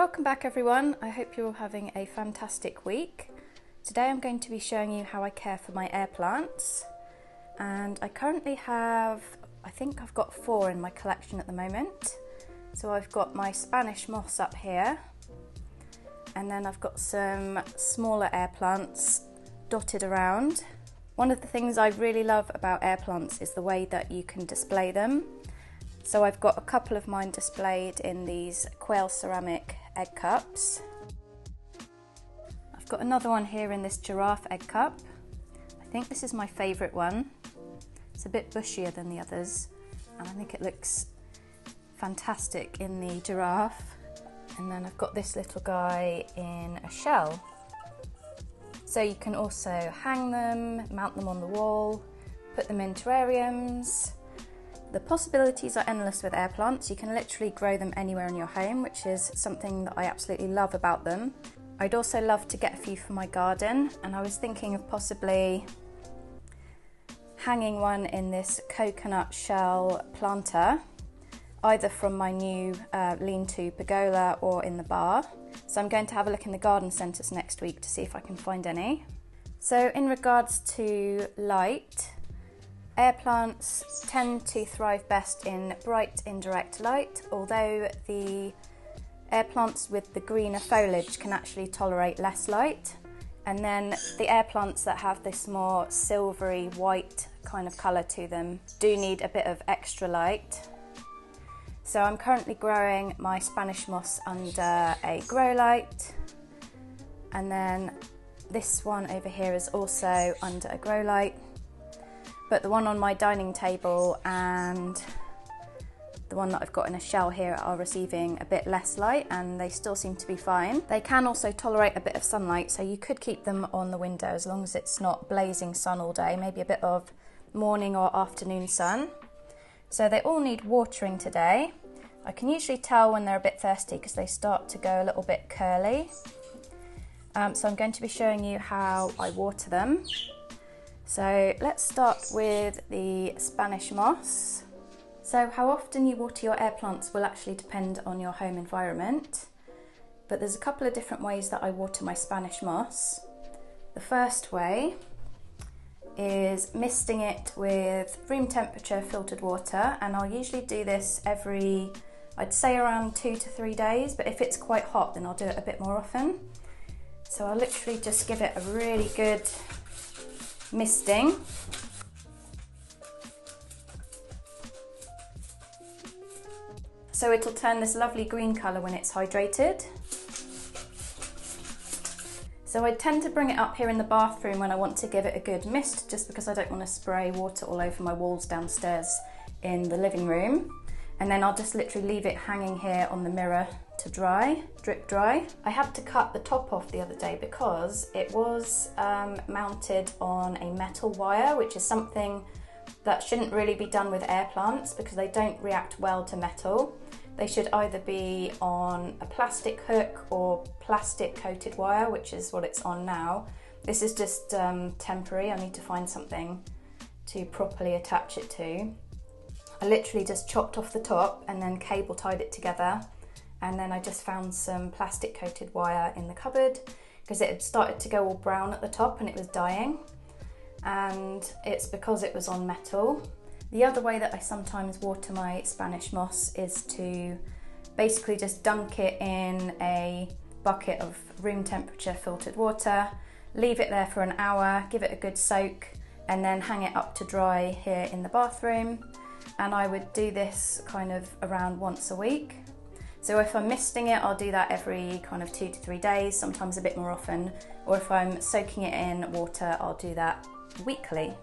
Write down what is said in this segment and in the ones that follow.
Welcome back everyone, I hope you're all having a fantastic week. Today I'm going to be showing you how I care for my air plants, and I currently have, I think I've got 4 in my collection at the moment. So I've got my Spanish moss up here, and then I've got some smaller air plants dotted around. One of the things I really love about air plants is the way that you can display them. So I've got a couple of mine displayed in these Coir ceramic egg cups. I've got another one here in this giraffe egg cup. I think this is my favourite one. It's a bit bushier than the others, and I think it looks fantastic in the giraffe. And then I've got this little guy in a shell. So you can also hang them, mount them on the wall, put them in terrariums. The possibilities are endless with air plants. You can literally grow them anywhere in your home, which is something that I absolutely love about them. I'd also love to get a few for my garden, and I was thinking of possibly hanging one in this coconut shell planter, either from my new lean-to pergola or in the bar. So I'm going to have a look in the garden centres next week to see if I can find any. So in regards to light, air plants tend to thrive best in bright indirect light, although the air plants with the greener foliage can actually tolerate less light. And then the air plants that have this more silvery white kind of colour to them do need a bit of extra light. So I'm currently growing my Spanish moss under a grow light, and then this one over here is also under a grow light. But the one on my dining table and the one that I've got in a shell here are receiving a bit less light, and they still seem to be fine. They can also tolerate a bit of sunlight, so you could keep them on the window as long as it's not blazing sun all day, maybe a bit of morning or afternoon sun. So they all need watering today. I can usually tell when they're a bit thirsty because they start to go a little bit curly. So I'm going to be showing you how I water them. So let's start with the Spanish moss. So how often you water your air plants will actually depend on your home environment, but there's a couple of different ways that I water my Spanish moss. The first way is misting it with room temperature filtered water, and I'll usually do this every, I'd say around 2 to 3 days, but if it's quite hot then I'll do it a bit more often. So I'll literally just give it a really good misting. So it'll turn this lovely green colour when it's hydrated. So I tend to bring it up here in the bathroom when I want to give it a good mist, just because I don't want to spray water all over my walls downstairs in the living room. And then I'll just literally leave it hanging here on the mirror to dry, drip dry. I had to cut the top off the other day because it was mounted on a metal wire, which is something that shouldn't really be done with air plants because they don't react well to metal. They should either be on a plastic hook or plastic coated wire, which is what it's on now. This is just temporary. I need to find something to properly attach it to. I literally just chopped off the top and then cable tied it together, and then I just found some plastic coated wire in the cupboard because it had started to go all brown at the top and it was dying, and it's because it was on metal. The other way that I sometimes water my Spanish moss is to basically just dunk it in a bucket of room temperature filtered water, leave it there for an hour, give it a good soak, and then hang it up to dry here in the bathroom. And I would do this kind of around once a week. So if I'm misting it, I'll do that every kind of 2 to 3 days, sometimes a bit more often. Or if I'm soaking it in water, I'll do that weekly.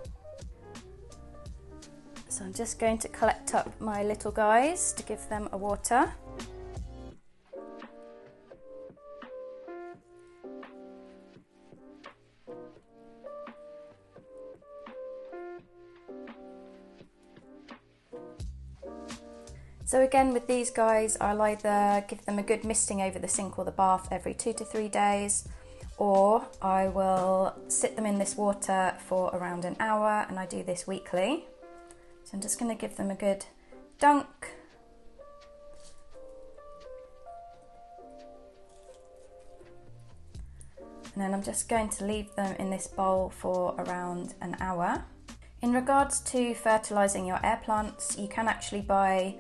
So I'm just going to collect up my little guys to give them a water. So again with these guys, I'll either give them a good misting over the sink or the bath every 2 to 3 days, or I will sit them in this water for around an hour, and I do this weekly. So I'm just going to give them a good dunk. And then I'm just going to leave them in this bowl for around an hour. In regards to fertilising your air plants, you can actually buy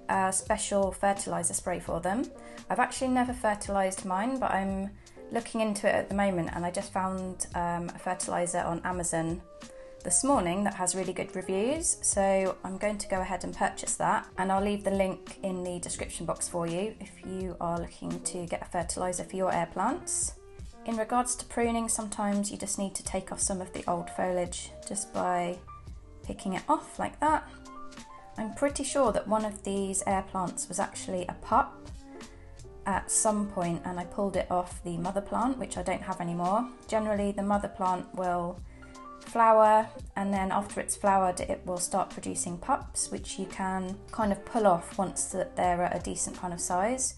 a special fertiliser spray for them. I've actually never fertilised mine, but I'm looking into it at the moment, and I just found a fertiliser on Amazon this morning that has really good reviews, so I'm going to go ahead and purchase that, and I'll leave the link in the description box for you if you are looking to get a fertiliser for your air plants. In regards to pruning, sometimes you just need to take off some of the old foliage just by picking it off like that. I'm pretty sure that one of these air plants was actually a pup at some point, and I pulled it off the mother plant, which I don't have anymore. Generally the mother plant will flower, and then after it's flowered it will start producing pups, which you can kind of pull off once that they're at a decent kind of size,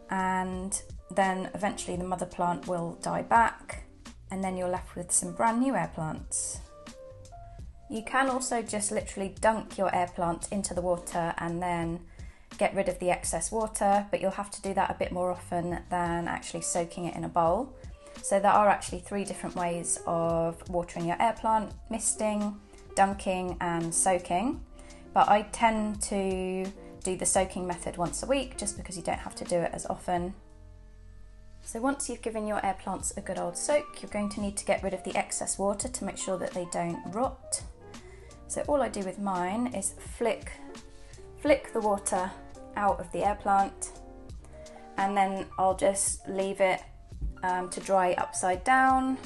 and then eventually the mother plant will die back, and then you're left with some brand new air plants. You can also just literally dunk your air plant into the water and then get rid of the excess water, but you'll have to do that a bit more often than actually soaking it in a bowl. So there are actually 3 different ways of watering your air plant: misting, dunking and soaking. But I tend to do the soaking method once a week just because you don't have to do it as often. So once you've given your air plants a good old soak, you're going to need to get rid of the excess water to make sure that they don't rot. So all I do with mine is flick the water out of the air plant, and then I'll just leave it to dry upside down.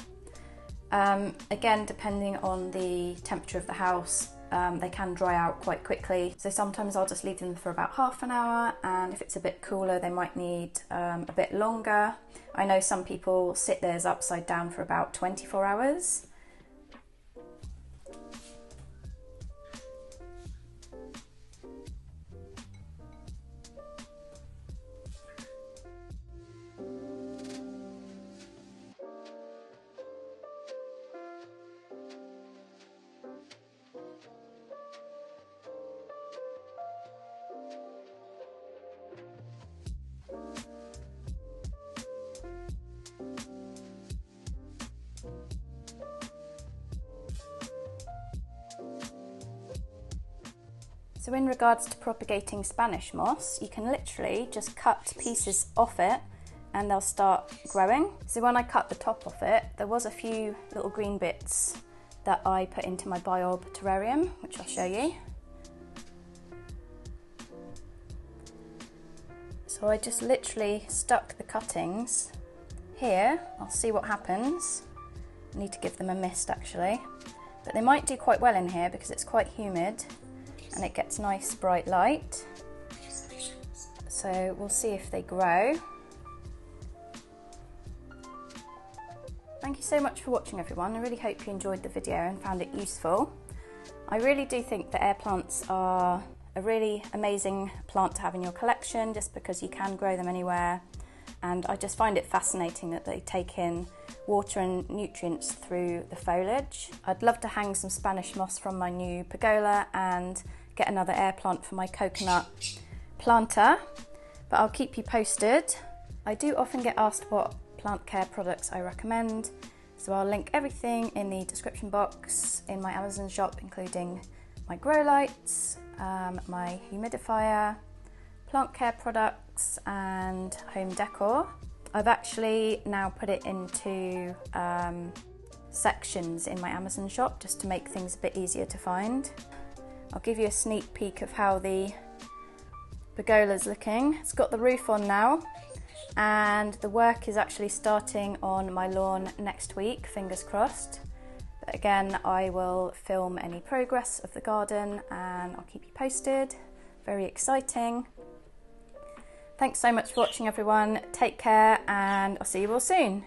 Again, depending on the temperature of the house, they can dry out quite quickly. So sometimes I'll just leave them for about half an hour, and if it's a bit cooler they might need a bit longer. I know some people sit theirs upside down for about 24 hours. So in regards to propagating Spanish moss, you can literally just cut pieces off it and they'll start growing. So when I cut the top off it, there was a few little green bits that I put into my biOrb terrarium, which I'll show you. So I just literally stuck the cuttings here. I'll see what happens. I need to give them a mist actually, but they might do quite well in here because it's quite humid and it gets nice bright light. So we'll see if they grow. Thank you so much for watching everyone. I really hope you enjoyed the video and found it useful. I really do think that air plants are a really amazing plant to have in your collection just because you can grow them anywhere, and I just find it fascinating that they take in water and nutrients through the foliage. I'd love to hang some Spanish moss from my new pergola and get another air plant for my coconut planter, but I'll keep you posted. I do often get asked what plant care products I recommend, so I'll link everything in the description box in my Amazon shop, including my grow lights, my humidifier, plant care products and home decor. I've actually now put it into sections in my Amazon shop just to make things a bit easier to find. I'll give you a sneak peek of how the pergola's looking. It's got the roof on now, and the work is actually starting on my lawn next week, fingers crossed. But again, I will film any progress of the garden and I'll keep you posted. Very exciting. Thanks so much for watching everyone. Take care and I'll see you all soon.